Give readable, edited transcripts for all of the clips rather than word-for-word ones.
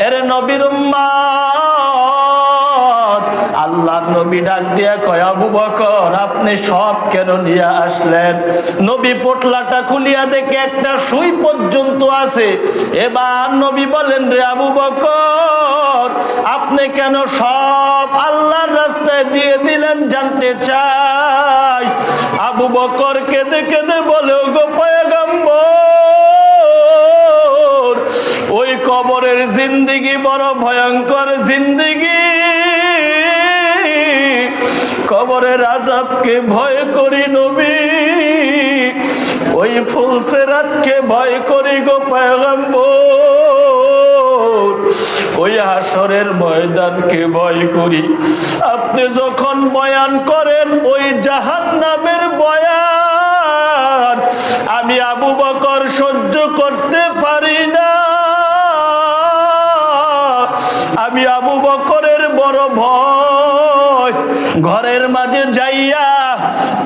এর নবীর উম্মত, আল্লাহর নবী ডাক দিয়া কয়, আবু বকর আপনি সব কেন নিয়ে আসলেন? নবী পোটলাটা খুলিয়া দেখে একটা সুই পর্যন্ত আছে। এবার নবী বলেন, রে আবু বকর আপনি কেন সব আল্লাহর রাস্তায় দিয়ে দিলেন জানতে চাই। আবু বকর কেঁদে কেঁদে বলে, ওগো পয়গম্বর, ওই কবরের জিন্দেগি বড় ভয়ঙ্কর জিন্দেগি, কবরের আযাবকে ভয় করি নবী, ওই ফুলসিরাতকে ভয় করি গো পয়গম্বর, ওই হাসরের ময়দানকে ভয় করি। আপনি যখন বয়ান করেন ওই জাহান্নামের বয়ান, আমি আবু বকর সহ্য করতে পারি না। আমি আবু বকরের বড় ভয়, ঘরের মাঝে যাইয়া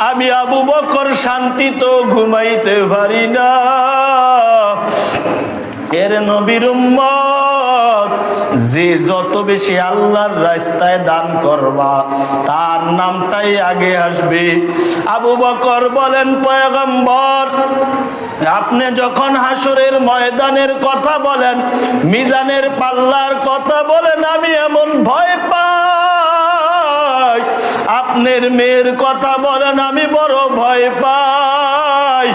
আমি আবু বকর শান্তি তো ঘুমাইতে পারি না। এর নবীর উম্মত, যে যত বেশি আল্লাহর রাস্তায় দান করবা তার নামটাই আগে আসবে। আবু বকর বলেন, পয়গম্বর আপনি যখন হাসরের ময়দানের কথা বলেন, মিজানের পাল্লার কথা বলেন, আমি এমন ভয় পাই। আপনার মেয়ের কথা বলেন, আমি বড় ভয় পাই।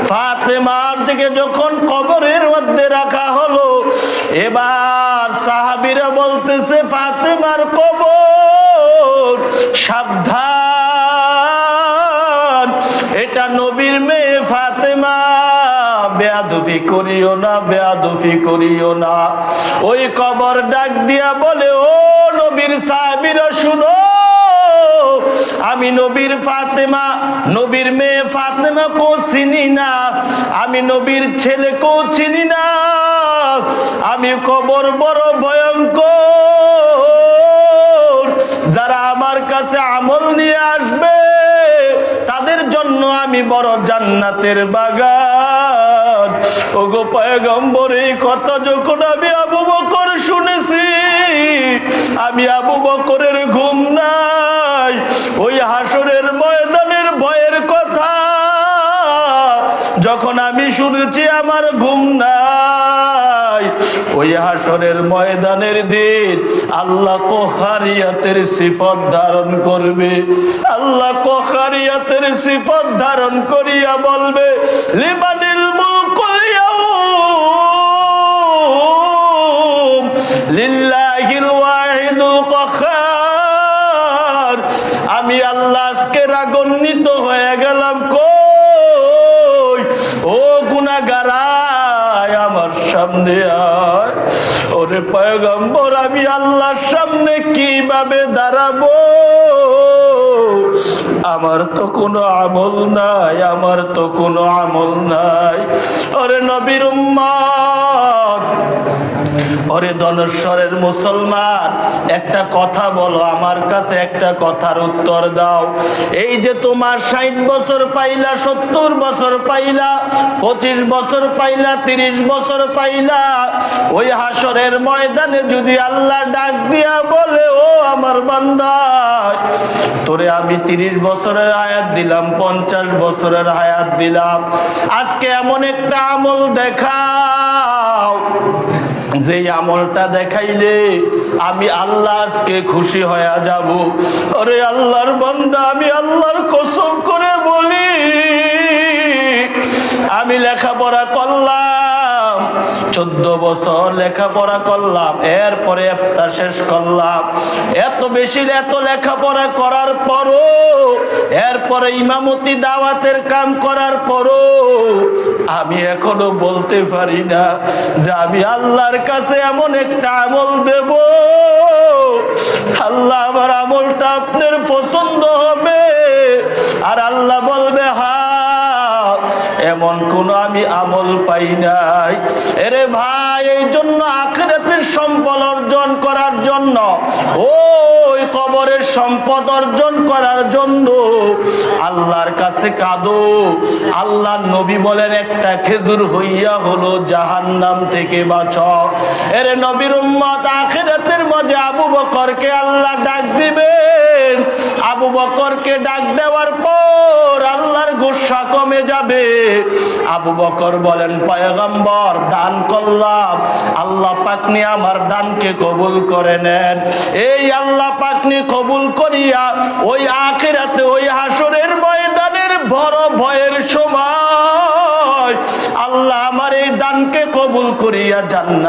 ফাতেমার থেকে যখন কবরের মধ্যে রাখা হলো, এবার সাহাবীরা বলতেছে, ফাতেমার কবর সাবধান, এটা নবীর মেয়ে ফাতেমা, বেয়াদবি করিও না, বেয়াদবি করিও না। ওই কবর ডাক দিয়া বলে, ও নবীর সাহাবীরা শুনো, আমি নবীর ফাতেমা, নবীর মেয়ে ফাতেমা কেও চিনি না, আমি নবীর ছেলে কেও চিনি না, আমি কবর বড় ভয়ঙ্কর। যারা আমার কাছে আমল নিয়ে আসবে তাদের জন্য আমি বড় জান্নাতের বাগান। ওগো পয়গম্বর, এই কথা যখন আমি আবু বকর শুনেছি, আমি আবু বকরের ঘুম নাই। ওই হাসরের ময়দানের ভয়ের কথা যখন আমি শুনেছি, আমার ঘুম নাই। ওই হাসরের ময়দানের দিন আল্লাহ কহারিয়াতের সিফত ধারণ করবে। আল্লাহ কহারিয়াতের সিফত ধারণ করিয়া বলবে, লিমানিল মুলকুল ইয়াউম লিল্লাহিল ওয়াহিদুল কাহ্হার। আমি আল্লাহ আজকে রাগান্বিত হয়ে গেলাম। কই ও গুনাহগারা, আমার সামনে আয়। ওরে পয়গম্বর, আমি আল্লাহর সামনে কিভাবে দাঁড়াবো? আমার তো কোনো আমল নাই, আমার তো কোনো আমল নাই। ওরে নবীর উম্মত, ওরে ধনেশ্বরের মুসলমান, একটা কথা বলো, আমার কাছে একটা কথার উত্তর দাও। এই যে তোমার 60 বছর পাইলা, 70 বছর পাইলা, 25 বছর পাইলা, 30 বছর পাইলা, ওই হাসরের ময়দানে যদি আল্লাহ ডাক দিয়া বলে, ও আমার বান্দা, তোরে আমি 30 বছরের হায়াত দিলাম, 50 বছরের হায়াত দিলাম, আজকে এমন একটা আমল দেখাও যে আমলটা দেখাইলে আমি আল্লাহ আজকে খুশি হয়ে যাব। আরে আল্লাহর বান্দা, আমি আল্লাহর কসম করে বলি, আমি লেখাপড়া করলাম, 14 বছর লেখাপড়া করলাম, এরপরে ইফতার শেষ করলাম। এত বেশি এত লেখাপড়া করার পরও, এরপরে ইমামতি দাওয়াতের কাম করার পরও আমি এখনো বলতে পারি না যে আমি আল্লাহর কাছে এমন একটা আমল দেব, আল্লাহ আমার আমলটা আপনার পছন্দ হবে। আর আল্লাহ বলবে, হ্যাঁ, এমন কোন আমি আমল পাই নাই। এরে ভাই, এই জন্য আখিরাতের সম্পদ অর্জন করার জন্য ওই কবর কবরের সম্পদ অর্জন করার জন্য আল্লাহর কাছে কাঁদো। আল্লাহর নবী বলেন একটা খেজুর হইয়া হলো জাহান্নাম থেকে বাঁচাও। এরে নবীর উম্মত, আখিরাতের মাঝে আবু বকরকে আল্লাহ ডাক দিবেন। আবু বকরকে ডাক দেওয়ার পর আল্লাহর গোসা কমে যাবে। আবু বকর বলেন, পয়গম্বর দান করলাম, আল্লাহ পাক নি আমার দানকে কবুল করে নেন। এই আল্লাহ পাক নি কবুল করিয়া ওই আখিরাতে ওই হাসরের ময়দানের বড় ভয়ের সময় আল্লাহ আমার এই দানকে কবুল করিয়া জান্নাত